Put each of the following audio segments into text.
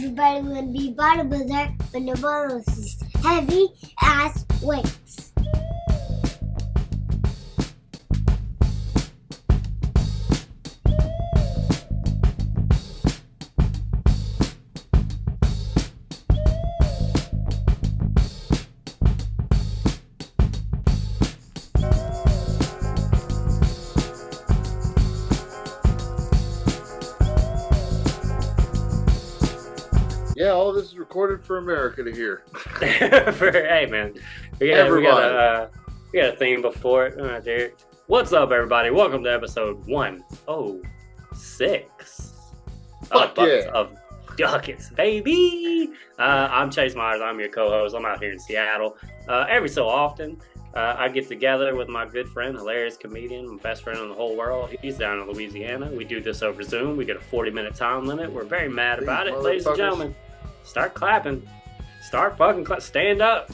Everybody would be bodybuilder, but no one is heavy ass weights. Yeah, all this is recorded for America to hear. Hey, man. We got a theme before it. All right, Derek. What's up, everybody? Welcome to episode 106 of Duckets, baby. I'm Chase Myers. I'm your co-host. I'm out here in Seattle. Every so often, I get together with my good friend, hilarious comedian, my best friend in the whole world. He's down in Louisiana. We do this over Zoom. We get a 40-minute time limit. We're very mad about it, ladies and gentlemen. Start clapping. Start fucking stand up.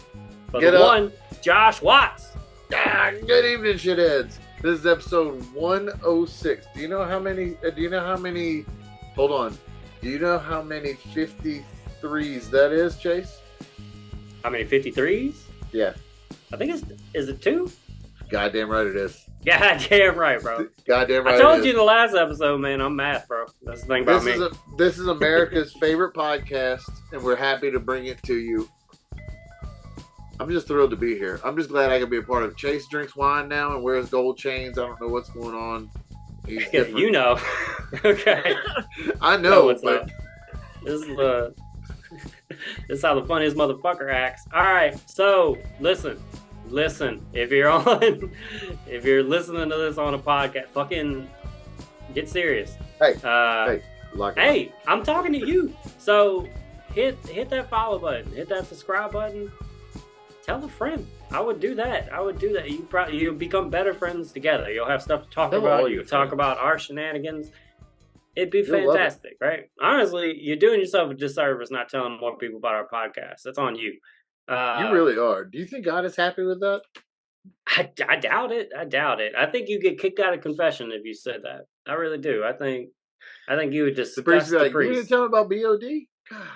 For Get the up. one, Josh Watts. Good evening, shitheads. This is episode 106. Do you know how many? Hold on. Do you know how many 53s that is, Chase? How many 53s? Yeah. I think is it 2? Goddamn right it is. Goddamn right, bro. Goddamn right. I told you in the last episode, man. I'm math, bro. That's the thing about me. This is America's favorite podcast, and we're happy to bring it to you. I'm just thrilled to be here. I'm just glad I can be a part of it. Chase drinks wine now and wears gold chains. I don't know what's going on. He's different. You know. Okay. I know, what's but up. This is this is how the funniest motherfucker acts. All right, so listen. If you're listening to this on a podcast, fucking get serious. Hey, I'm talking to you. So hit that follow button, hit that subscribe button. Tell a friend. I would do that. You'll become better friends together. You'll have stuff to talk about. You talk about our shenanigans. It'd be fantastic, right? Honestly, you're doing yourself a disservice not telling more people about our podcast. That's on you. You really are. Do you think God is happy with that? I doubt it. I think you get kicked out of confession if you said that. I really do. I think you would disgust the priest. You didn't tell him about BOD? God,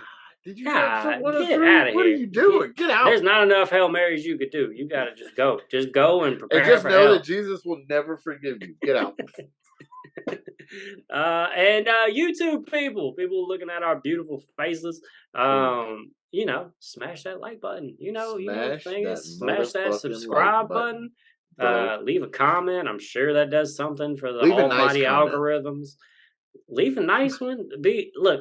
did you get out of What here. are you doing? Get out. There's not enough Hail Marys you could do. You got to just go. Just go and prepare and just for know hell. that Jesus will never forgive you. Get out. And YouTube people looking at our beautiful faces, smash that like button. Smash that subscribe button. Leave a comment. I'm sure that does something for the almighty algorithms. Leave a nice one.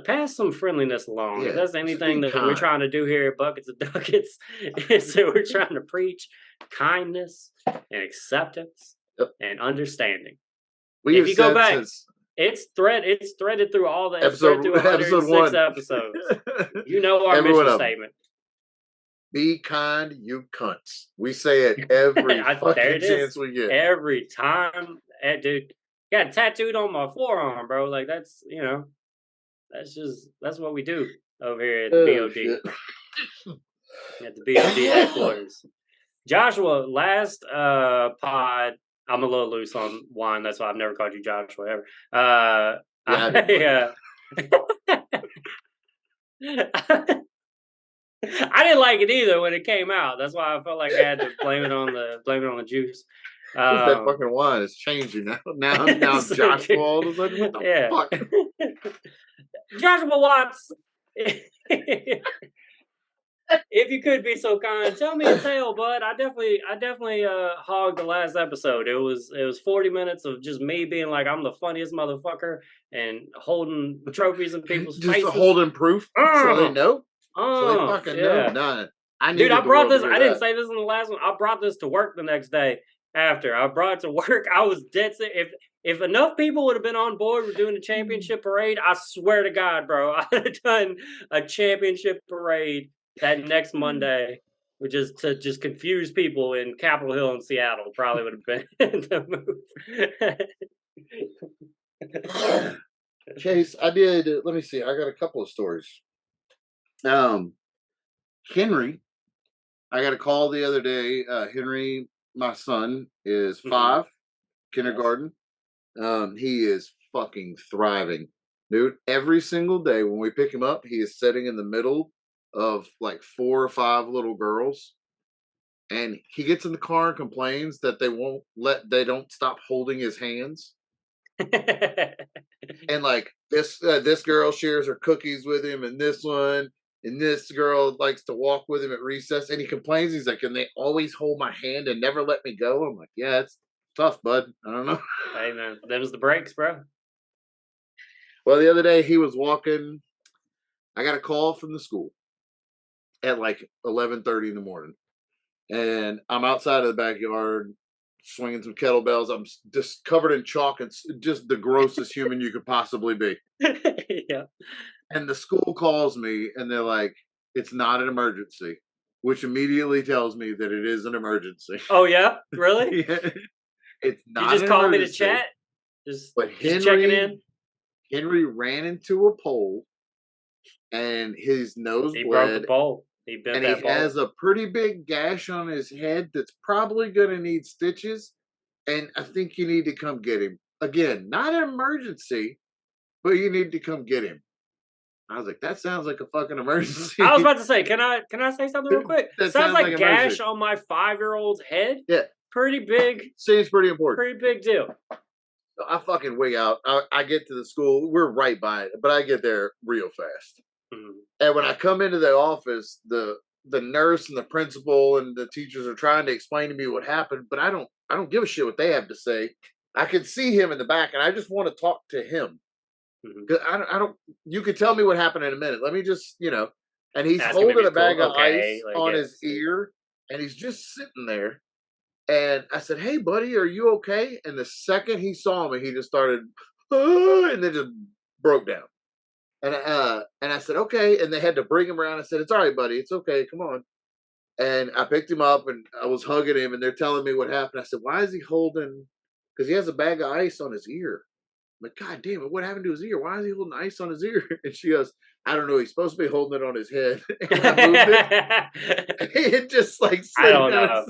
Pass some friendliness along. Yeah, if that's anything that we're trying to do here at Buckets of Duckets, so we're trying to preach kindness and acceptance and understanding. If you go back, it's threaded through all the episode 106 episodes. You know our mission statement. Be kind, you cunts. We say it every fucking chance we get. Every time, dude. Got it tattooed on my forearm, bro. Like that's what we do over here at the BOD. At the BOD headquarters. Joshua, last pod. I'm a little loose on wine, that's why I've never called you Joshua ever. I didn't like it either when it came out. That's why I felt like I had to blame it on the juice. That fucking wine is changing now. Now I'm Joshua all of a sudden. What the fuck? Joshua Watts. If you could be so kind, tell me a tale, bud. I definitely hogged the last episode. It was 40 minutes of just me being like I'm the funniest motherfucker and holding trophies in people's faces. Just holding proof so they know. So they fucking know. Nah, I brought this. I didn't say this in the last one. I brought this to work the next day. After I brought it to work, I was dead set. If enough people would have been on board with doing the championship parade, I swear to God, bro, I'd have done a championship parade that next Monday, which is to just confuse people in Capitol Hill in Seattle. Probably would have been the move. Chase, I did. Let me see. I got a couple of stories. Henry, I got a call the other day. Henry, my son, is 5, kindergarten. He is fucking thriving. Dude, every single day when we pick him up, he is sitting in the middle of like 4 or 5 little girls. And he gets in the car and complains that they don't stop holding his hands. And like this girl shares her cookies with him, and this girl likes to walk with him at recess. And he complains, he's like, and they always hold my hand and never let me go. I'm like, yeah, it's tough, bud. I don't know. Hey man, them's the breaks, bro. Well, the other day he was walking. I got a call from the school at like 11:30 in the morning, and I'm outside of the backyard swinging some kettlebells. I'm just covered in chalk and just the grossest human you could possibly be. Yeah. And the school calls me and they're like, it's not an emergency, which immediately tells me that it is an emergency. Oh yeah, really? Yeah. It's not. You just an called me to emergency, chat. but just checking in. Henry ran into a pole and his nose He bled. broke the pole. He bent And that he pole. has a pretty big gash on his head that's probably going to need stitches. And I think you need to come get him. Again, not an emergency, but you need to come get him. I was like, that sounds like a fucking emergency. I was about to say, can I say something real quick? That sounds like gash emergency. on my 5-year-old's head. Yeah. Pretty big. Seems pretty important. Pretty big deal. So I fucking wig out. I get to the school. We're right by it, but I get there real fast. Mm-hmm. And when I come into the office, the nurse and the principal and the teachers are trying to explain to me what happened, but I don't give a shit what they have to say. I can see him in the back, and I just want to talk to him. Because I don't. You could tell me what happened in a minute. Let me just, And he's holding a bag of ice on his ear, and he's just sitting there. And I said, "Hey, buddy, are you okay?" And the second he saw me, he just started, and then just broke down. And I said, "Okay." And they had to bring him around. I said, "It's all right, buddy. It's okay. Come on." And I picked him up, and I was hugging him, and they're telling me what happened. I said, "Why is he holding?" Because he has a bag of ice on his ear. I'm like, God damn it, what happened to his ear? Why is he holding ice on his ear? And she goes, I don't know. He's supposed to be holding it on his head. And I moved it just like, I don't know.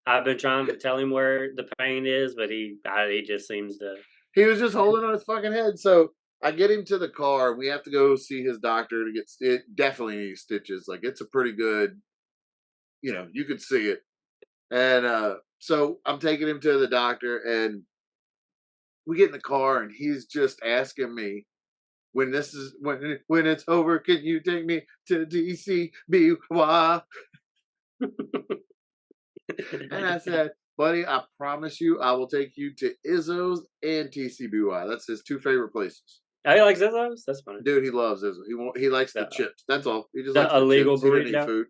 I've been trying to tell him where the pain is, but he just seems to. He was just holding on his fucking head. So I get him to the car. We have to go see his doctor to get it. Definitely needs stitches. Like, it's a pretty good, you could see it. And so I'm taking him to the doctor, and we get in the car, and he's just asking me, when it's over, can you take me to DCBY? And I said, buddy, I promise you, I will take you to Izzo's and TCBY. That's his 2 favorite places. Oh, he likes Izzo's? That's funny. Dude, he loves Izzo. He likes the chips. That's all. He just the likes the illegal chips. He doesn't burrito? eat food.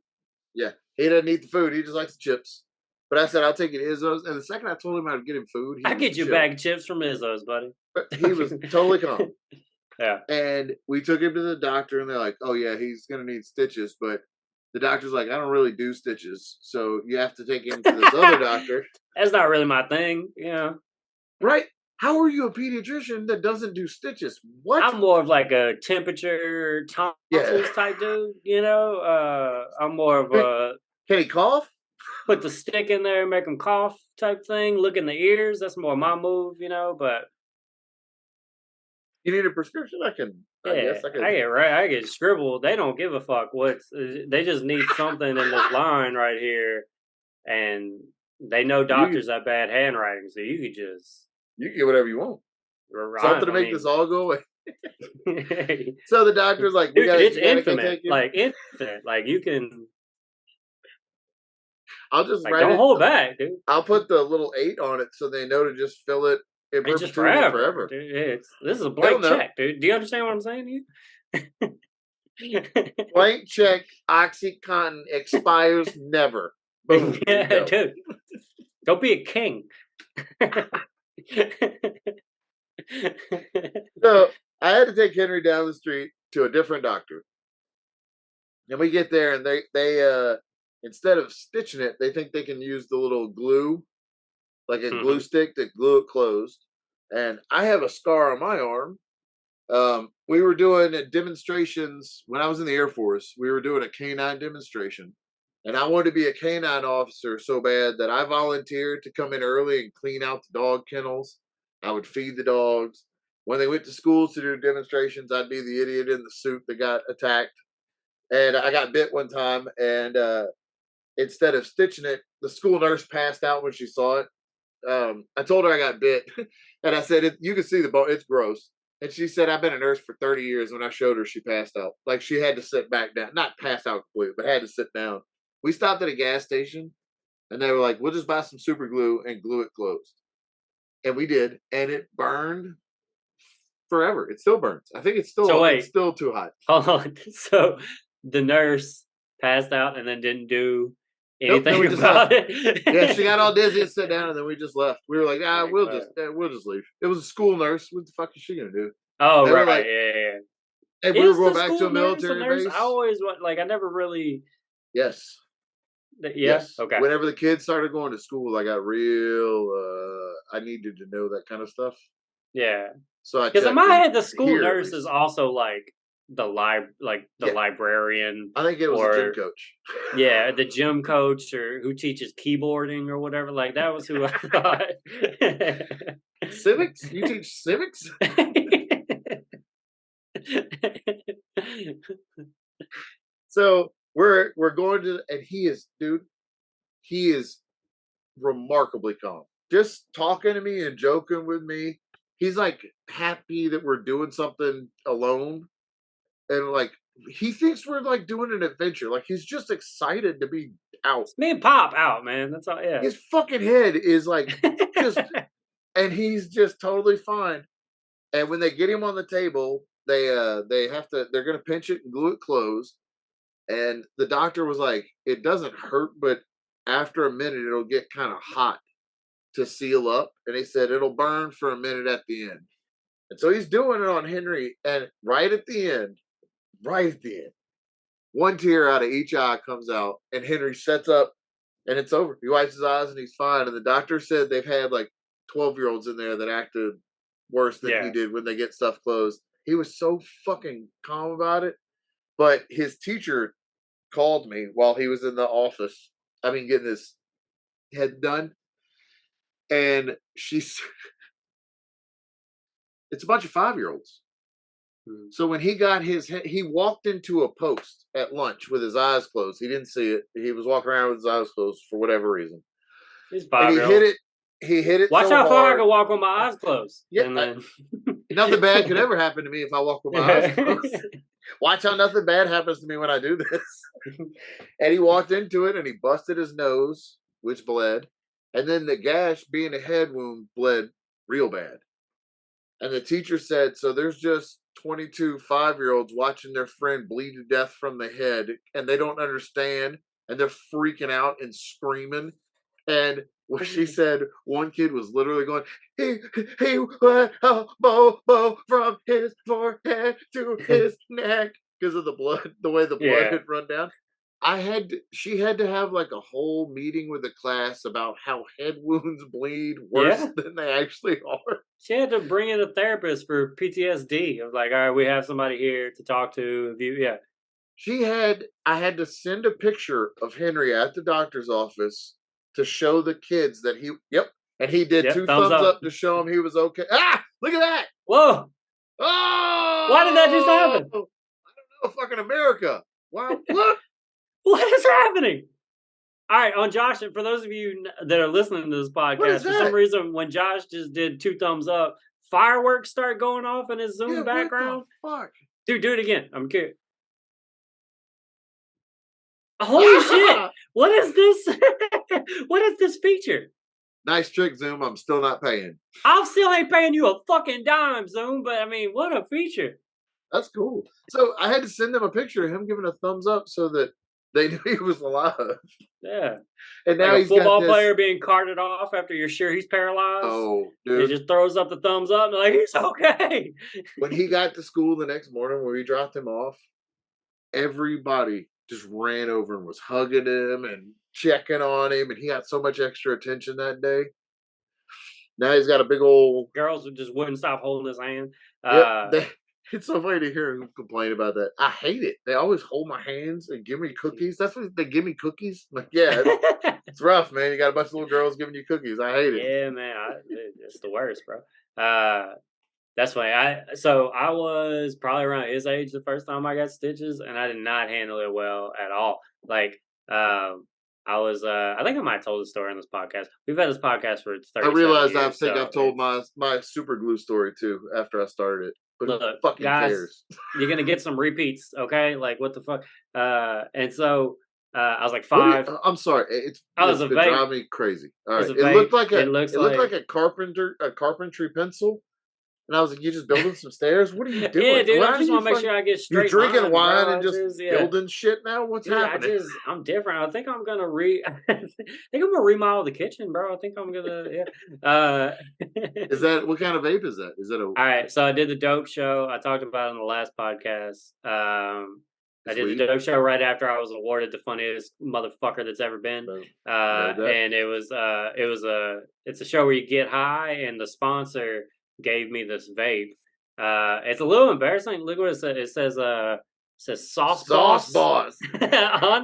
Yeah, he doesn't eat the food. He just likes the chips. But I said, I'll take you to Izzo's. And the second I told him how to get him food, I get you a bag of chips from Izzo's, buddy. But he was totally calm. Yeah. And we took him to the doctor, and they're like, oh, yeah, he's going to need stitches. But the doctor's like, I don't really do stitches. So you have to take him to this other doctor. That's not really my thing. Yeah. Right? How are you a pediatrician that doesn't do stitches? What? I'm more of like a temperature tonsils type dude, I'm more of a... Can he cough? Put the stick in there, make him cough type thing. Look in the ears. That's more my move, but... You need a prescription? I guess I can. I get scribbled. They don't give a fuck they just need something in this line right here. And they know doctors have bad handwriting, so you could just... You can get whatever you want. Something to make this all go away. So the doctor's like, it's infinite. Like, infinite. Like, you can... I'll just write don't hold back, dude. I'll put the little 8 on it so they know to just fill it in it's just forever. Dude, this is a blank check, dude. Do you understand what I'm saying to you? Blank check, OxyContin expires never. Boom. Yeah, dude. Don't be a king. So I had to take Henry down the street to a different doctor. And we get there, and they instead of stitching it, they think they can use the little glue, like a glue stick, to glue it closed. And I have a scar on my arm. We were doing demonstrations when I was in the Air Force. We were doing a canine demonstration. And I wanted to be a canine officer so bad that I volunteered to come in early and clean out the dog kennels. I would feed the dogs. When they went to schools to do demonstrations, I'd be the idiot in the suit that got attacked. And I got bit one time, and instead of stitching it, the school nurse passed out when she saw it. I told her I got bit, and I said, "You can see the bone; it's gross." And she said, "I've been a nurse for 30 years." When I showed her, she passed out. Like she had to sit back down, not pass out completely, but had to sit down. We stopped at a gas station, and they were like, "We'll just buy some super glue and glue it closed." And we did, and it burned forever. It still burns. I think it's still too hot. Hold on. So the nurse passed out and then didn't do anything about it. Yeah, she got all dizzy and sat down, and then we just left. We were like, we'll just leave. It was a school nurse. What the fuck is she gonna do? Oh, right, like, yeah. Hey, we were going back to a military base. I always I never really. Yes. Yeah. Yes. Okay. Whenever the kids started going to school, I got real. I needed to know that kind of stuff. Yeah. So because in my head, the school nurse is also like the librarian. I think it was the gym coach. Yeah, the gym coach or who teaches keyboarding or whatever. Like that was who I thought. Civics? You teach civics? So we're going to, and he is remarkably calm. Just talking to me and joking with me. He's like happy that we're doing something alone. And like, he thinks we're like doing an adventure. Like he's just excited to be out. Me and Pop out, man. That's all. Yeah. His fucking head is like just, and he's just totally fine. And when they get him on the table, they're gonna pinch it and glue it closed. And the doctor was like, it doesn't hurt, but after a minute it'll get kind of hot to seal up. And he said it'll burn for a minute at the end. And so he's doing it on Henry, and right at the end, one tear out of each eye comes out, and Henry sets up, and it's over. He wipes his eyes, and he's fine. And the doctor said they've had like 12-year-olds in there that acted worse than he did when they get stuff closed. He was so fucking calm about it. But his teacher called me while he was in the office. Getting his head done. And it's a bunch of 5-year-olds. So when he got his head, he walked into a post at lunch with his eyes closed. He didn't see it. He was walking around with his eyes closed for whatever reason. He's 5-year-old. He hit it. Watch how far I can walk with my eyes closed. Yeah, nothing bad could ever happen to me if I walk with my eyes closed. Watch how nothing bad happens to me when I do this. And he walked into it, and he busted his nose, which bled. And then the gash, being a head wound, bled real bad. And the teacher said, so there's just 22 5-year-olds watching their friend bleed to death from the head, and they don't understand, and they're freaking out and screaming. And what she said, one kid was literally going, he went a bow from his forehead to his neck because of the blood, the way the blood had run down. She had to have like a whole meeting with the class about how head wounds bleed worse than they actually are. She had to bring in a therapist for PTSD. Of like, all right, we have somebody here to talk to. I had to send a picture of Henry at the doctor's office to show the kids that and he did 2 thumbs up to show him he was okay. Ah, look at that. Whoa. Oh, why did that just happen? I don't know, fucking America. Wow, what? What is happening? All right, on Josh, for those of you that are listening to this podcast, for some reason, when Josh just did 2 thumbs up, fireworks start going off in his Zoom background. What the fuck? Dude, do it again. I'm curious. Holy shit! What is this? What is this feature? Nice trick, Zoom. I'm still not paying. I still ain't paying you a fucking dime, Zoom, but I mean, what a feature. That's cool. So I had to send them a picture of him giving a thumbs up so that they knew he was alive. Yeah. And now like he's a football got player being carted off after you're sure he's paralyzed. Oh, dude. He just throws up the thumbs up and like, he's okay. When he got to school the next morning when we dropped him off, everybody just ran over and was hugging him and checking on him. And he got so much extra attention that day. Now he's got a big old... Girls just wouldn't stop holding his hand. It's so funny to hear him complain about that. I hate it. They always hold my hands and give me cookies. That's what they give me cookies. Like, yeah, it's rough, man. You got a bunch of little girls giving you cookies. I hate it. Yeah, man. It's the worst, bro. That's funny. I was probably around his age the first time I got stitches, and I did not handle it well at all. Like, I was, I think I might have told the story on this podcast. We've had this podcast for 37 I realized years. I've told my super glue story too after I started it. But look, who fucking guys, cares? You're gonna get some repeats, okay? Like, what the fuck? And so I was like 5. I'm sorry. It's been driving me crazy. All right. It looked like it looked like a carpentry pencil. And I was like, "You just building some stairs? What are you doing? Yeah, dude. Why I just want to make sure I get straight. You drinking lines, wine bro. and just building shit now? What's happening? I'm different. I think I'm gonna I think I'm gonna remodel the kitchen, bro. I think I'm gonna. Yeah. Is that what kind of vape is that? Is that a? All right. So I did the dope show. I talked about it in the last podcast. I did the dope show right after I was awarded the funniest motherfucker that's ever been. And it's a show where you get high, and the sponsor gave me this vape. It's a little embarrassing. Look what it says. It says Sauce Boss on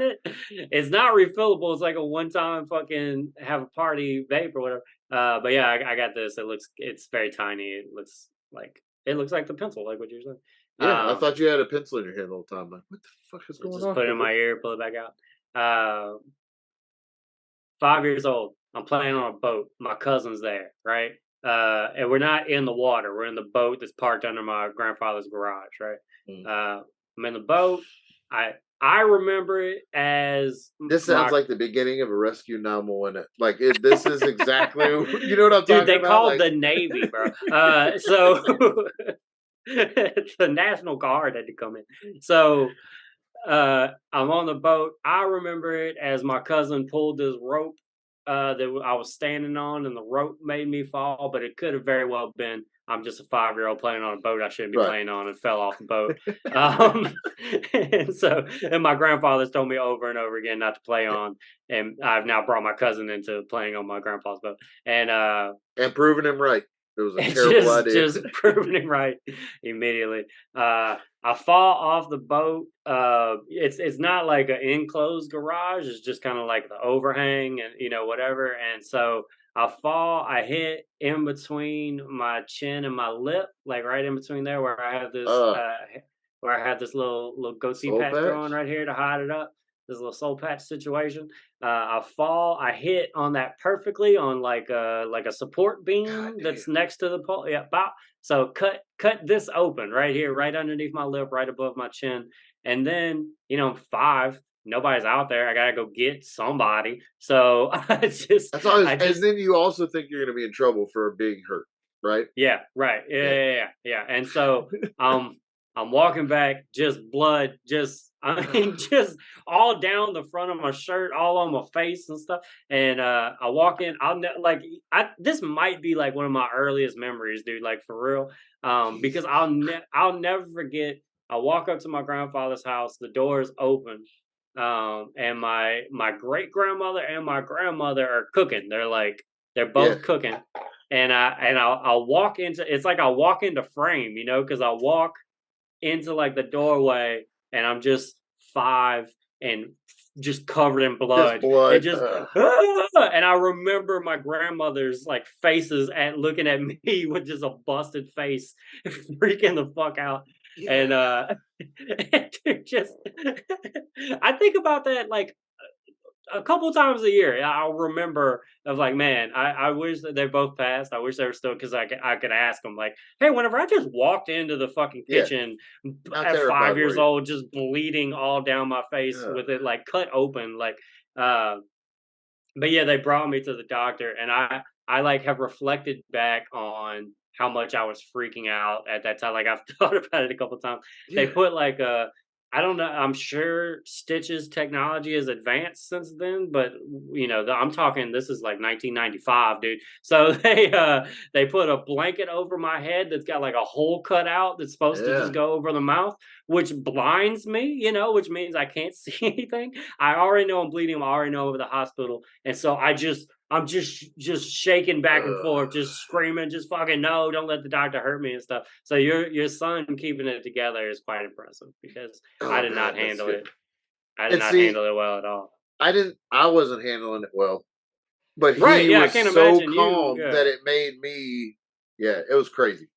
it. It's not refillable. It's like a one-time fucking have a party vape or whatever. But yeah, I got this. It's very tiny. It looks like the pencil, like what you're saying. Yeah, I thought you had a pencil in your hand the whole time. Like, what the fuck is going on? Just put it in my ear, pull it back out. 5 years old. I'm playing on a boat. My cousin's there, right? And we're not in the water. We're in the boat that's parked under my grandfather's garage, right? I'm in the boat. I remember it as this sounds like the beginning of a Rescue 911. Like this is exactly you know what I'm talking about. Dude, they called the Navy, bro. So the National Guard had to come in. So I'm on the boat. I remember it as my cousin pulled this rope that I was standing on, and the rope made me fall, but it could have very well been I'm just a 5-year-old playing on a boat I shouldn't be playing on and fell off the boat. And my grandfather's told me over and over again not to play on, and I've now brought my cousin into playing on my grandpa's boat. And proving him right. It was a terrible idea. Just proving him right immediately. I fall off the boat. It's not like an enclosed garage. It's just kind of like the overhang and whatever. And so I fall. I hit in between my chin and my lip, like right in between there, where I have this little goatee patch growing right here to hide it up. This little soul patch situation. I fall. I hit on that perfectly on like a support beam that's next to the pole. Yeah, bop. So cut this open right here, right underneath my lip, right above my chin. And then 5. Nobody's out there. I gotta go get somebody. So that's always. And then you also think you're gonna be in trouble for being hurt, right? Yeah. Right. Yeah. And so I'm walking back, just blood, just all down the front of my shirt, all on my face and stuff. And I walk in. This might be like one of my earliest memories, dude. Like for real, because I'll never forget. I walk up to my grandfather's house. The door is open, and my great grandmother and my grandmother are cooking. They're both cooking, and I'll walk into. It's like I walk into frame, because I walk into like the doorway, and I'm just 5 and just covered in blood. And I remember my grandmother's like faces at looking at me with just a busted face, freaking the fuck out. And just I think about that like a couple times a year. I'll remember of like, man, I wish that they both passed. I wish they were still, because I could ask them like, hey, whenever I just walked into the fucking kitchen at 5 years old, just bleeding all down my face with it like cut open, like, but yeah, they brought me to the doctor, and I like have reflected back on how much I was freaking out at that time. Like I've thought about it a couple of times. Yeah. They put like I don't know. I'm sure Stitch's technology has advanced since then, but I'm talking. This is like 1995, dude. So they put a blanket over my head that's got like a hole cut out that's supposed to just go over the mouth, which blinds me. Which means I can't see anything. I already know I'm bleeding. I already know I'm over the hospital, and so I'm just shaking back and forth, just screaming, just fucking no, don't let the doctor hurt me and stuff. So your son keeping it together is quite impressive, because I did not handle it. I did not handle it well at all. I wasn't handling it well. But he was so calm that it made me, it was crazy.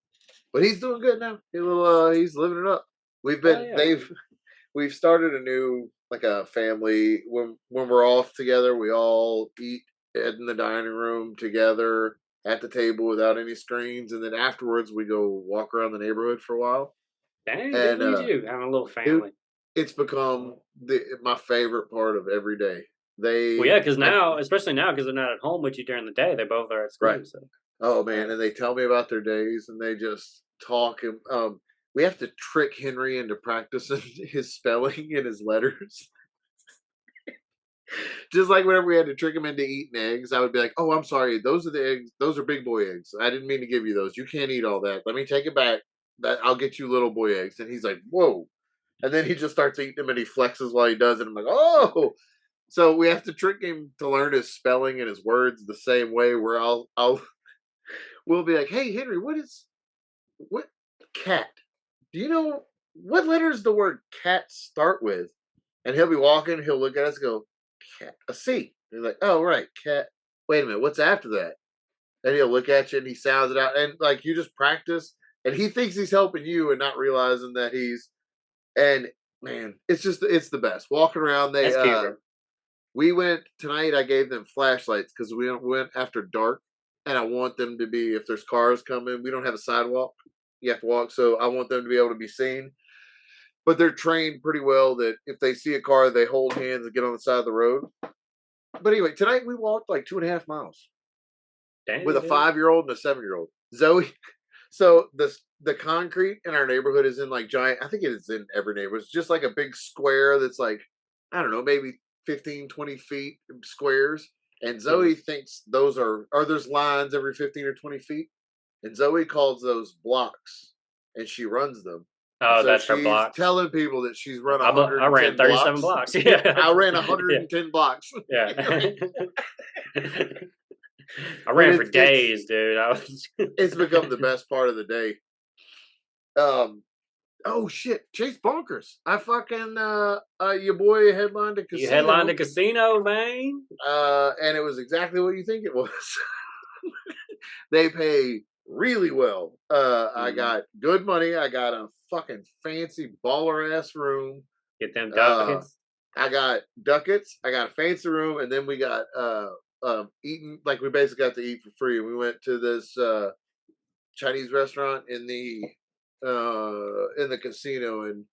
But he's doing good now. He's living it up. We've started a new like a family when we're off together. We all eat in the dining room together at the table without any screens, and then afterwards we go walk around the neighborhood for a while. Dang, And good for you. Having a little dude, family. it's become my favorite part of every day. Well, yeah, because now, especially now, because they're not at home with you during the day, they both are at school. Right. So. Oh man, and they tell me about their days, and they just talk. And we have to trick Henry into practicing his spelling and his letters. Just like whenever we had to trick him into eating eggs, I would be like, "Oh, I'm sorry, those are the eggs. Those are big boy eggs. I didn't mean to give you those. You can't eat all that. Let me take it back. That I'll get you little boy eggs." And he's like, "Whoa!" And then he just starts eating them, and he flexes while he does it. I'm like, "Oh!" So we have to trick him to learn his spelling and his words the same way. Where we'll be like, "Hey, Henry, what cat? Do you know what letters the word cat start with?" And he'll be walking, he'll look at us and go, "Cat, a C." And he's like, "Oh, right, cat. Wait a minute, what's after that?" And he'll look at you and he sounds it out. And like you just practice, and he thinks he's helping you and not realizing that and man, it's the best. Walking around, That's cute, we went tonight, I gave them flashlights because we went after dark. And I want them to be, if there's cars coming, we don't have a sidewalk. You have to walk. So I want them to be able to be seen. But they're trained pretty well that if they see a car, they hold hands and get on the side of the road. But anyway, tonight we walked like 2.5 miles. Dang, with a 5-year-old and a 7-year-old. Zoe. So the concrete in our neighborhood is in like giant. I think it is in every neighborhood. It's just like a big square that's like, I don't know, maybe 15, 20 feet squares. And Zoe thinks those there's lines every 15 or 20 feet. And Zoe calls those blocks and she runs them. Oh, so that's her she's block. telling people that she's run I ran 37 blocks. Yeah. I ran 110 blocks. Yeah. I ran for days, dude. It's become the best part of the day. Oh shit, Chase Bonkers. I fucking your boy headlined a casino. You headlined a casino, man. And it was exactly what you think it was. They pay really well. I got good money. I got a fucking fancy baller ass room. Get them duckets. I got duckets. I got a fancy room, and then we got eating, like we basically got to eat for free. We went to this Chinese restaurant in the casino, and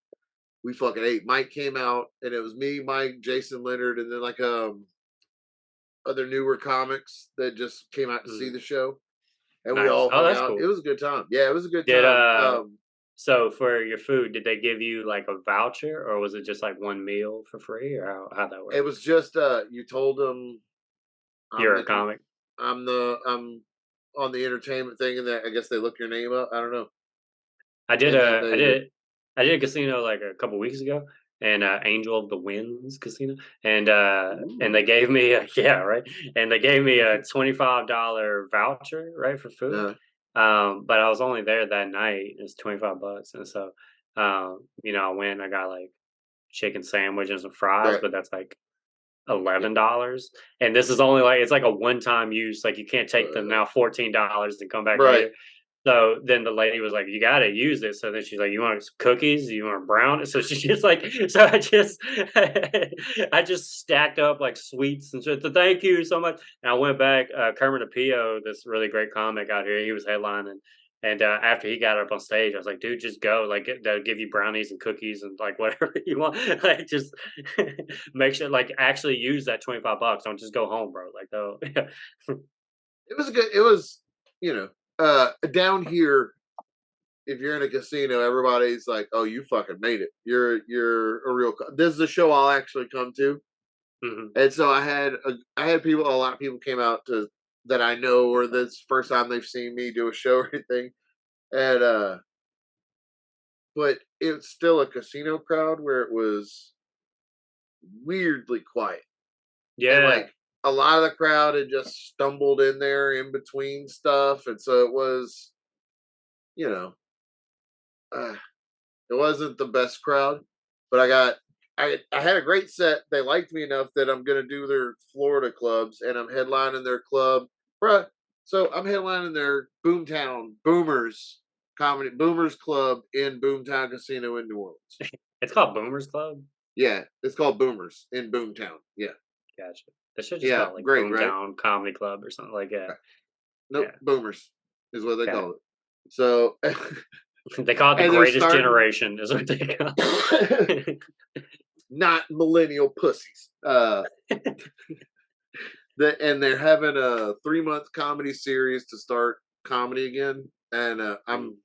we fucking ate. Mike came out, and it was me, Mike, Jason Leonard, and then like other newer comics that just came out to see the show, and we all hung out. Cool. It was a good time. Yeah, it was a good time. So for your food, did they give you like a voucher, or was it just like one meal for free, or how'd that work? It was just you told them you're a comic. I'm on the entertainment thing, and that I guess they look your name up. I don't know. I did a casino like a couple weeks ago, and Angel of the Winds Casino, and they gave me and they gave me a $25 voucher, right, for food. But I was only there that night. It's $25, and so I went. I got like chicken sandwich and some fries, but that's like $11, and this is only like it's like a one-time use. Like you can't take them now $14 and come back later. So then the lady was like, "You got to use it." So then she's like, "You want cookies? You want brown?" So she's just like, so I just stacked up like sweets and shit. So thank you so much. And I went back. Kermit Apio, this really great comic out here, he was headlining. And after he got up on stage, I was like, "Dude, just go. Like, they'll give you brownies and cookies and like whatever you want. Like, just make sure, like, actually use that $25. Don't just go home, bro. Like, oh, it was good. It was, down here. If you're in a casino, everybody's like, "Oh, you fucking made it. You're a real." This is a show I'll actually come to. And so I had people. A lot of people came out to. That I know, or this first time they've seen me do a show or anything, and but it's still a casino crowd where it was weirdly quiet. Yeah, and like a lot of the crowd had just stumbled in there in between stuff, and so it was, it wasn't the best crowd, but I had a great set. They liked me enough that I'm going to do their Florida clubs, and I'm headlining their club. Bruh, so I'm headlining their Boomtown Boomers Boomers Club in Boomtown Casino in New Orleans. It's called Boomers Club? Yeah, it's called Boomers in Boomtown. Yeah. Gotcha. They should just call it like great, Boomtown right? Comedy Club or something like that. Nope, Yeah. Boomers is what they Okay. call it. So they call it the and greatest generation is what they call it. Not millennial pussies. And they're having a 3-month comedy series to start comedy again. And I'm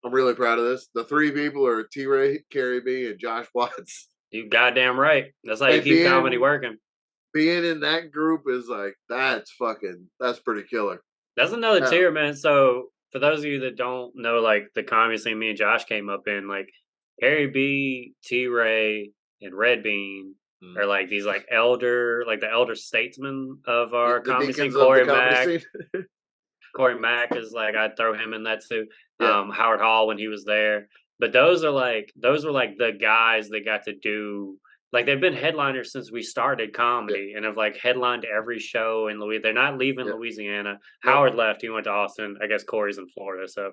really proud of this. The 3 people are T-Ray, Carrie B, and Josh Watts. You goddamn right. That's how you keep comedy working. Being in that group is like, that's pretty killer. That's another tier, man. So for those of you that don't know, like the comedy scene me and Josh came up in, like Carrie B, T-Ray, and Red Bean are like these like the elder statesmen of our comedy scene. Corey Mack. Corey Mack is like, I'd throw him in that too. Yeah. Howard Hall when he was there. But those were like the guys that got to do, like they've been headliners since we started comedy and have like headlined every show in Louisiana. They're not leaving Louisiana. Howard left. He went to Austin. I guess Corey's in Florida. So,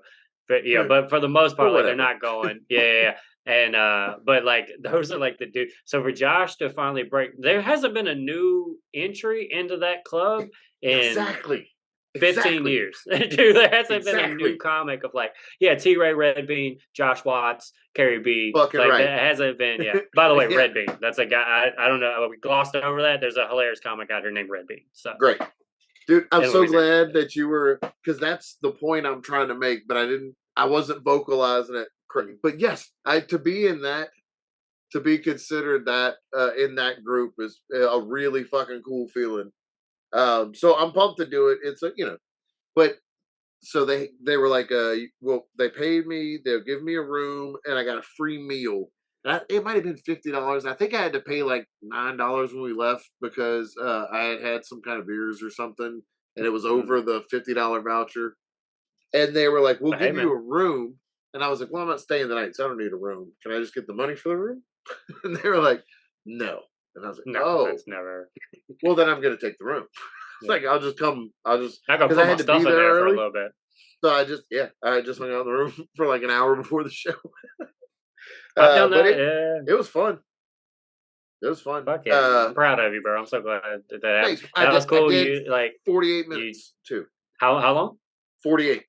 but for the most part, like, they're not going. And but like those are like the dude. So for Josh to finally break, there hasn't been a new entry into that club in 15 years. Dude, there hasn't been a new comic of like, T-Ray, Red Bean, Josh Watts, Carrie B. Fucking like right. That hasn't been, By the way, Red Bean. That's a guy, I don't know, we glossed over that. There's a hilarious comic out here named Red Bean. So great. Dude, I'm so glad that you were, because that's the point I'm trying to make, but I wasn't vocalizing it. But yes, to be considered that in that group is a really fucking cool feeling. So I'm pumped to do it. It's but so they were like, they paid me, they'll give me a room, and I got a free meal. It might have been $50. I think I had to pay like $9 when we left because I had some kind of beers or something, and it was over the $50 voucher. And they were like, "We'll give you a room," and I was like, "Well, I'm not staying the night, so I don't need a room. Can I just get the money for the room?" And they were like, "No." And I was like, "No, that's never." Well, then I'm gonna take the room. It's like I'll just come. I got put my stuff in there for a little bit. So I just hung out in the room for like an hour before the show. I've done that. It was fun. It was fun. Fuck yeah, I'm proud of you, bro. I'm so glad that happened. That was cool. You like 48 minutes too. How long? 48.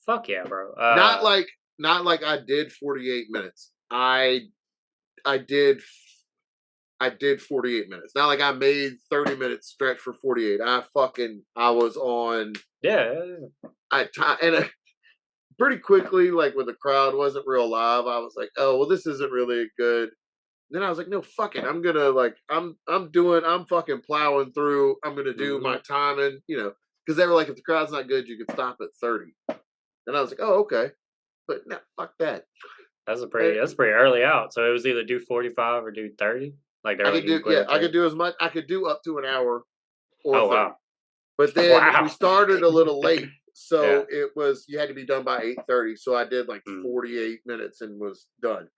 Fuck yeah, bro. Not like I did 48 minutes. I did 48 minutes. Not like I made 30 minutes stretch for 48. I was on. Pretty quickly, like when the crowd wasn't real live, I was like, oh, well, this isn't really good. Then I was like, no, fuck it. I'm gonna I'm fucking plowing through. I'm gonna do my timing, because they were like, if the crowd's not good, you can stop at 30. And I was like, oh, okay. But no, fuck that. That's pretty early out. So it was either do 45 or do 30. Like I could do as much. I could do up to an hour or 30. Wow. But then we started a little late. So it was, you had to be done by 8:30. So I did like 48 minutes and was done.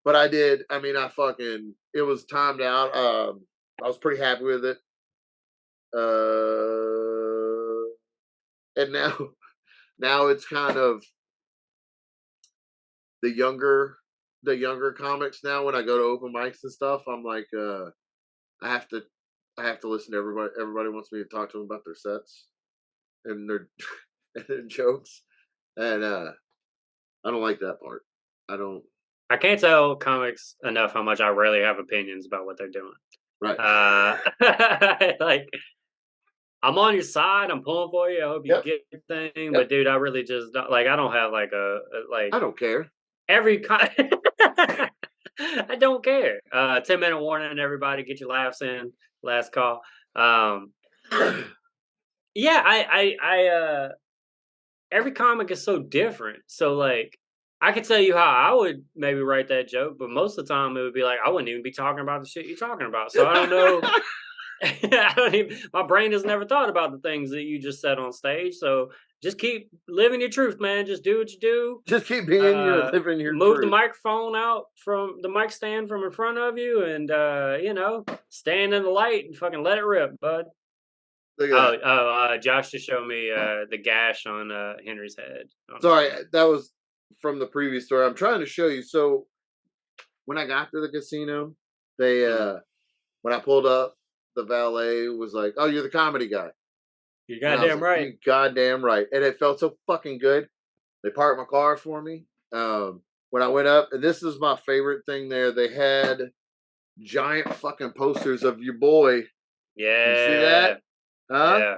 But it was timed out. I was pretty happy with it. And now it's kind of the younger comics now. When I go to open mics and stuff, I'm like, I have to listen to everybody. Everybody wants me to talk to them about their sets and their jokes, and I don't like that part. I can't tell comics enough how much I rarely have opinions about what they're doing. Right. Like, I'm on your side. I'm pulling for you. I hope you get your thing. Yep. But dude, I really just don't, like. I don't have like I don't care. I don't care. 10-minute warning, everybody. Get your laughs in. Last call. Every comic is so different. So like, I could tell you how I would maybe write that joke, but most of the time it would be like, I wouldn't even be talking about the shit you're talking about. So I don't know. My brain has never thought about the things that you just said on stage. So just keep living your truth, man. Just do what you do. Just keep being living your truth. Move the microphone out from the mic stand from in front of you and, stand in the light and fucking let it rip, bud. Josh just showed me the gash on Henry's head. Sorry, that was from the previous story. I'm trying to show you. So when I got to the casino, they when I pulled up, the valet was like, "Oh, you're the comedy guy." You're And I was goddamn like, right. "You goddamn right." And it felt so fucking good. They parked my car for me. When I went up, and this is my favorite thing there, they had giant fucking posters of your boy. Yeah. You see that? Huh? Yeah.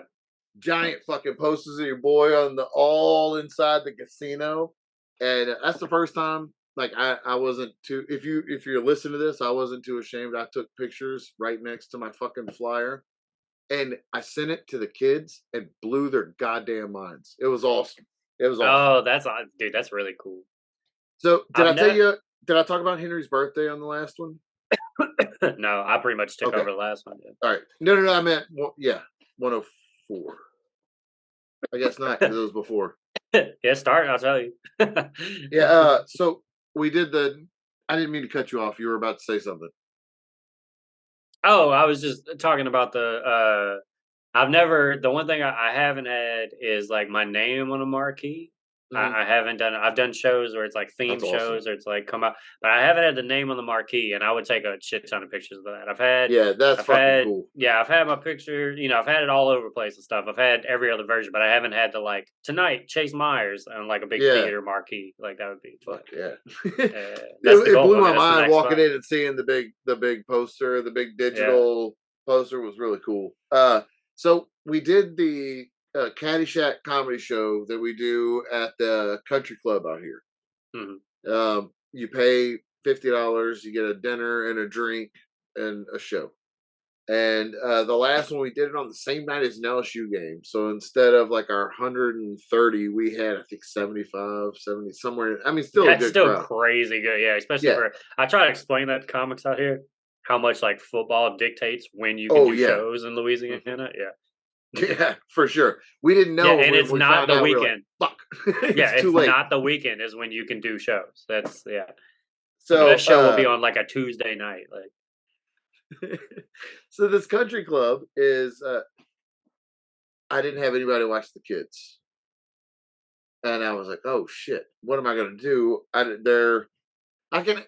Giant fucking posters of your boy on the all inside the casino. And that's the first time like I wasn't too if you're listening to this, I wasn't too ashamed. I took pictures right next to my fucking flyer and I sent it to the kids and blew their goddamn minds. It was awesome. It was awesome. Oh, dude, that's really cool. So did I've I tell you? Did I talk about Henry's birthday on the last one? No, I pretty much took Okay. over the last one. Yeah. All right. No. I meant 104. I guess not because it was before. Yeah, start. I'll tell you. Yeah. So we did the. I didn't mean to cut you off. You were about to say something. Oh, I was just talking about the. The one thing I haven't had is like my name on a marquee. Mhm. I haven't done. I've done shows where it's like theme That's awesome. shows or it's like come out, but I haven't had the name on the marquee, and I would take a shit ton of pictures of that. That's fucking cool. Yeah, I've had my picture. I've had it all over the place and stuff. I've had every other version, but I haven't had the like tonight Chase Myers on like a big theater marquee. Like that would be fun. Yeah. That's it blew my That's the mind next walking spot. in and seeing the big poster, the big digital poster was really cool. So we did the Caddyshack comedy show that we do at the country club out here. Mhm. You pay $50, you get a dinner and a drink and a show. And the last one we did it on the same night as an LSU game. So instead of like our 130, we had I think 75, 70 somewhere. I mean, still That's a good still crowd. crazy good. Yeah, especially for I try to explain that to comics out here how much like football dictates when you can do shows in Louisiana. Yeah. Yeah, for sure. We didn't know. Yeah, and when it's we not found the out, weekend. We were like, fuck. It's too late. not the weekend is when you can do shows. That's So that show will be on like a Tuesday night. Like, so this country club is. I didn't have anybody watch the kids, and I was like, "Oh shit, what am I going to do?" I can.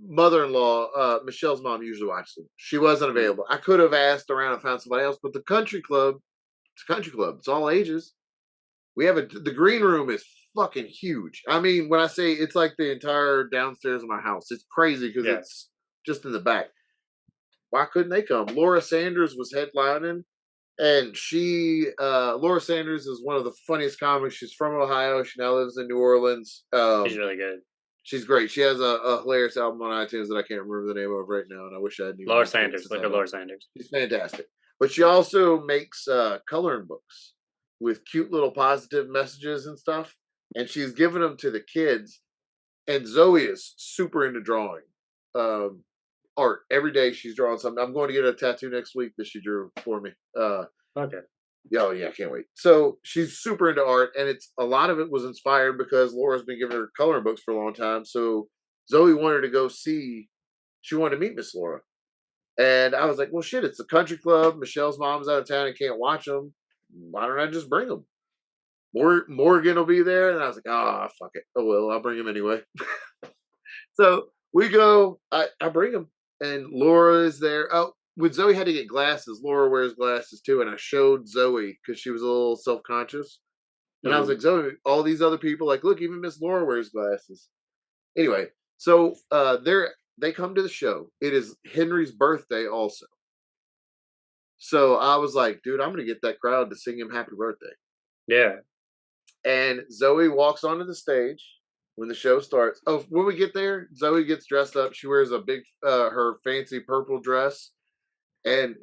Mother-in-law, Michelle's mom usually watches them. She wasn't available. I could have asked around and found somebody else, but the country club, it's a country club. It's all ages. We have the green room is fucking huge. I mean, when I say it's like the entire downstairs of my house, it's crazy because it's just in the back. Why couldn't they come? Laura Sanders was headlining, and Laura Sanders is one of the funniest comics. She's from Ohio. She now lives in New Orleans. she's really good. She's great. She has a hilarious album on iTunes that I can't remember the name of right now, and I wish I had. Laura Sanders. Look at Laura Sanders. She's fantastic. But she also makes coloring books with cute little positive messages and stuff. And she's giving them to the kids. And Zoe is super into drawing art. Every day she's drawing something. I'm going to get a tattoo next week that she drew for me. Okay. Oh yeah, I can't wait. So she's super into art, and a lot of it was inspired because Laura's been giving her coloring books for a long time. So Zoe wanted to go see. She wanted to meet Miss Laura, and I was like, "Well, shit, it's a country club. Michelle's mom's out of town and can't watch them. Why don't I just bring them? Morgan will be there." And I was like, "Ah, fuck it. Oh well, I'll bring him anyway." So we go. I bring him, and Laura is there. Oh, when Zoe had to get glasses, Laura wears glasses too, and I showed Zoe because she was a little self-conscious, and I was like, "Zoe, all these other people, like, look, even Miss Laura wears glasses." Anyway, so they come to the show. It is Henry's birthday also, so I was like, "Dude, I'm gonna get that crowd to sing him happy birthday." Yeah. And Zoe walks onto the stage when the show starts. Oh, when we get there, Zoe gets dressed up. She wears a big, her fancy purple dress. And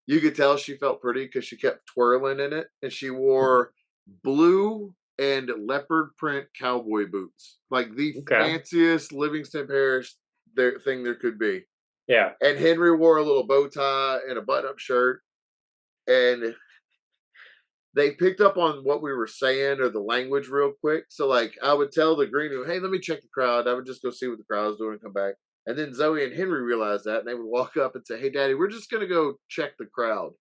you could tell she felt pretty because she kept twirling in it. And she wore blue and leopard print cowboy boots. Like the fanciest Livingston Parish thing there could be. Yeah. And Henry wore a little bow tie and a button-up shirt. And they picked up on what we were saying or the language real quick. So, like, I would tell the green room, "Hey, let me check the crowd." I would just go see what the crowd's doing and come back. And then Zoe and Henry realized that, and they would walk up and say, "Hey, Daddy, we're just going to go check the crowd."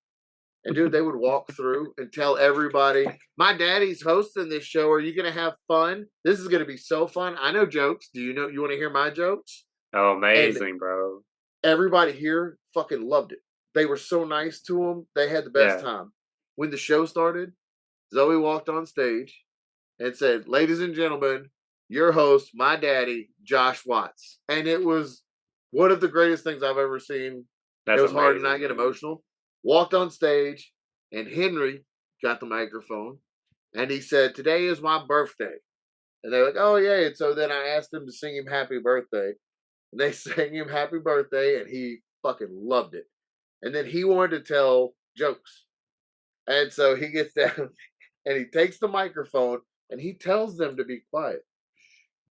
And dude, they would walk through and tell everybody, my daddy's hosting this show. Are you going to have fun? This is going to be so fun. I know jokes. Do you want to hear my jokes? Oh, amazing, bro. Everybody here fucking loved it. They were so nice to him. They had the best time. When the show started, Zoe walked on stage and said, ladies and gentlemen, your host, my daddy, Josh Watts. And it was one of the greatest things I've ever seen. It was hard to not get emotional. Walked on stage, and Henry got the microphone, and he said, today is my birthday. And they're like, oh, yeah. And so then I asked them to sing him happy birthday. And they sang him happy birthday, and he fucking loved it. And then he wanted to tell jokes. And so he gets down, and he takes the microphone, and he tells them to be quiet.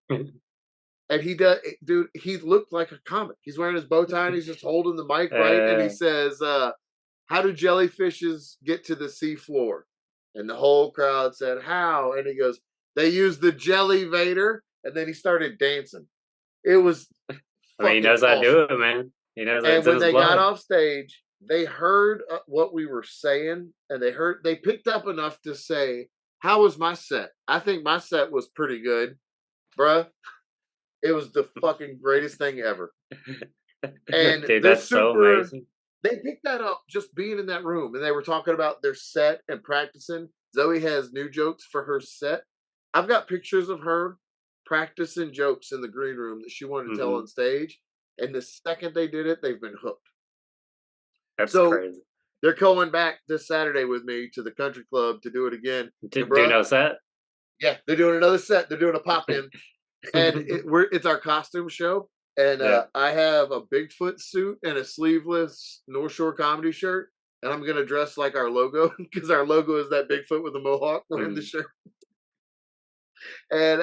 And he does, dude, he looked like a comic. He's wearing his bow tie, and he's just holding the mic, right? And he says, how do jellyfishes get to the seafloor? And the whole crowd said, how? And he goes, they use the jellyvator. And then he started dancing. It was he knows how to do it, man. He knows how to do it. And when they got off stage, they heard what we were saying, and they picked up enough to say, how was my set? I think my set was pretty good, bruh. It was the fucking greatest thing ever. And dude, that's so amazing. They picked that up just being in that room, and they were talking about their set and practicing. Zoe has new jokes for her set. I've got pictures of her practicing jokes in the green room that she wanted to tell on stage. And the second they did it, they've been hooked. That's crazy. They're going back this Saturday with me to the country club to do it again. Do another set? Yeah, they're doing another set. They're doing a pop-in. And it's our costume show. And I have a Bigfoot suit and a sleeveless North Shore comedy shirt. And I'm going to dress like our logo, because our logo is that Bigfoot with a mohawk wearing the shirt. And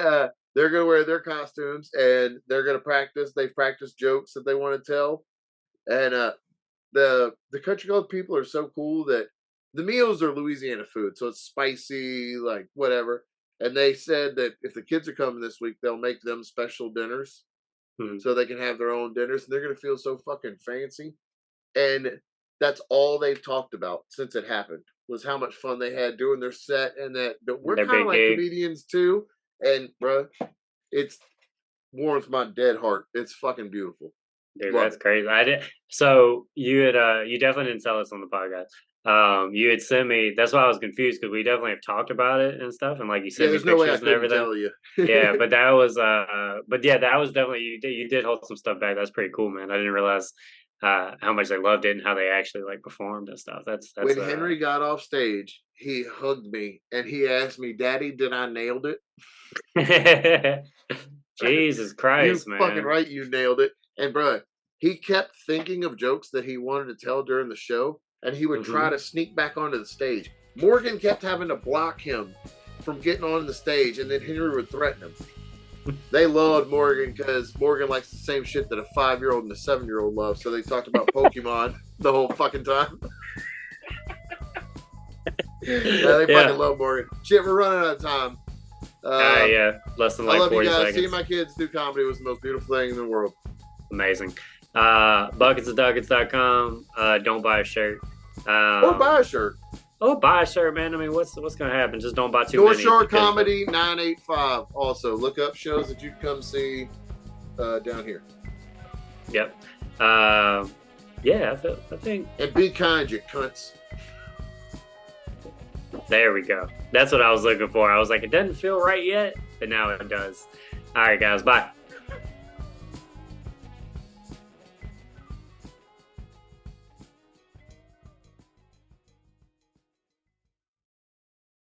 they're going to wear their costumes, and they're going to practice. They've practiced jokes that they want to tell. And the country club people are so cool that the meals are Louisiana food. So it's spicy, like whatever. And they said that if the kids are coming this week, they'll make them special dinners so they can have their own dinners. And they're going to feel so fucking fancy. And that's all they've talked about since it happened, was how much fun they had doing their set, and that we're kind of like comedians too. And bro, it warms my dead heart. It's fucking beautiful. Dude, that's crazy. So you definitely didn't tell us on the podcast. You had sent me. That's why I was confused, because we definitely have talked about it and stuff, and like you sent me pictures and everything. Tell you. Yeah, but that was that was definitely you did hold some stuff back. That's pretty cool, man. I didn't realize how much they loved it and how they actually like performed and stuff. That's when Henry got off stage, he hugged me and he asked me, "Daddy, did I nailed it?" Jesus Christ, you man! Fucking right, you nailed it. And bro, he kept thinking of jokes that he wanted to tell during the show, and he would try to sneak back onto the stage. Morgan kept having to block him from getting on the stage, and then Henry would threaten him. They loved Morgan because Morgan likes the same shit that a 5-year-old and a 7-year-old love. So they talked about Pokemon the whole fucking time. They fucking love Morgan. Shit, we're running out of time. Less than like 40 seconds. I love you guys. Seeing my kids do comedy was the most beautiful thing in the world. Amazing. Buckets@duckets.com. Don't buy a shirt. Or buy a shirt. Oh, buy a shirt, man. I mean, what's going to happen? Just don't buy too North many. Shore Comedy 985. Also, look up shows that you can come see down here. Yep. I think. And be kind, you cunts. There we go. That's what I was looking for. I was like, it doesn't feel right yet, but now it does. All right, guys. Bye.